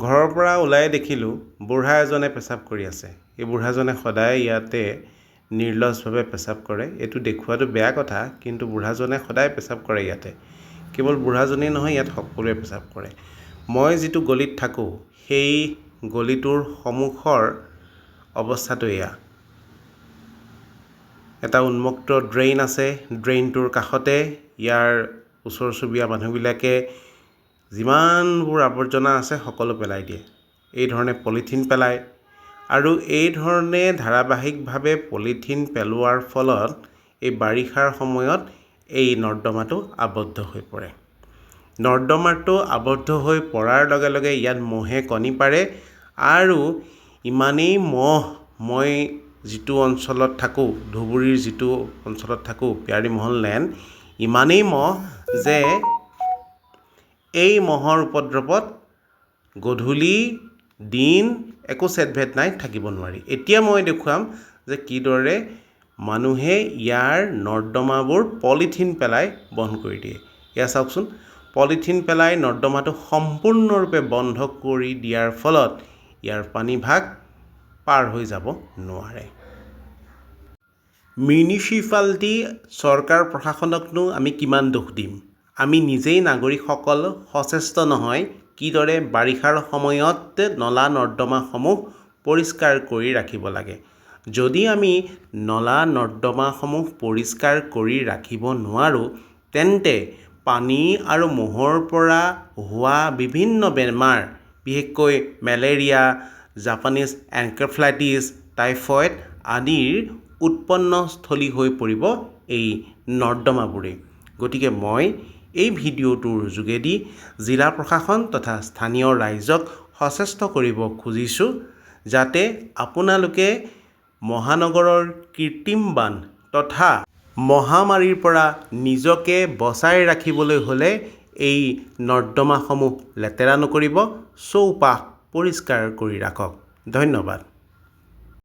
ঘৰৰ পৰা ওলাই দেখিলোঁ বুঢ়া এজনে পেচাব কৰি আছে। এই বুঢ়াজনে সদায় ইয়াতে নিৰ্লজ্জভাৱে পেচাব কৰে। এইটো দেখুওৱাটো বেয়া কথা, কিন্তু বুঢ়াজনে সদায় পেচাব কৰে ইয়াতে। কেৱল বুঢ়াজনেই নহয়, ইয়াত সকলোৱে পেচাব কৰে। মই যিটো গলিত থাকোঁ সেই গলিটোৰ সন্মুখৰ অৱস্থাটো এয়া। এটা উন্মুক্ত ড্ৰেইন আছে। ড্ৰেইনটোৰ কাষতে ইয়াৰ ওচৰ চুবুৰীয়া মানুহবিলাকে যিমানবোৰ আৱৰ্জনা আছে সকলো পেলাই দিয়ে। এই ধৰণে পলিথিন পেলায় আৰু এই ধৰণে ধাৰাবাহিকভাৱে পলিথিন পেলোৱাৰ ফলত এই বাৰিষাৰ সময়ত এই নৰ্দমাটো আবদ্ধ হৈ পৰে। নৰ্দমাটো আবদ্ধ হৈ পৰাৰ লগে লগে ইয়াত মহে কণী পাৰে আৰু ইমানেই মহ, মই যিটো অঞ্চলত থাকোঁ, ধুবুৰীৰ যিটো অঞ্চলত থাকোঁ, পিয়াৰী মহল লেন, ইমানেই মহ যে এই মহৰ উপদ্ৰৱত গধূলি দিন একো চেটভেট নাই, থাকিব নোৱাৰি। এতিয়া মই দেখুৱাম যে কিদৰে মানুহে ইয়াৰ নৰ্দমাবোৰ পলিথিন পেলাই বন্ধ কৰি দিয়ে। এয়া চাওকচোন, পলিথিন পেলাই নৰ্দমাটো সম্পূৰ্ণৰূপে বন্ধ কৰি দিয়াৰ ফলত ইয়াৰ পানীভাগ পাৰ হৈ যাব নোৱাৰে। মিউনিচিপালিটি, চৰকাৰ প্ৰশাসনকনো আমি কিমান দোষ দিম? আমি নিজেই নাগৰিকসকল সচেষ্ট নহয় কিদৰে বাৰিষাৰ সময়ত নলা নৰ্দমাসমূহ পৰিষ্কাৰ কৰি ৰাখিব লাগে। যদি আমি নলা নৰ্দমাসমূহ পৰিষ্কাৰ কৰি ৰাখিব নোৱাৰোঁ, তেন্তে পানী আৰু মহৰ পৰা হোৱা বিভিন্ন বেমাৰ, বিশেষকৈ মেলেৰিয়া, জাপানীজ এনকেফেলাইটিছ, টাইফয়েড আদিৰ উৎপন্নস্থলী হৈ পৰিব এই নৰ্দমাবোৰেই। গতিকে মই এই ভিডিঅ'টোৰ যোগেদি জিলা প্ৰশাসন তথা স্থানীয় ৰাইজক সচেষ্ট কৰিব খুজিছোঁ, যাতে আপোনালোকে মহানগৰৰ কৃত্ৰিম বান্ধ তথা মহামাৰীৰ পৰা নিজকে বচাই ৰাখিবলৈ হ'লে এই নৰ্দমাসমূহ লেতেৰা নকৰিব, চৌপাশ পৰিষ্কাৰ কৰি ৰাখক। ধন্যবাদ।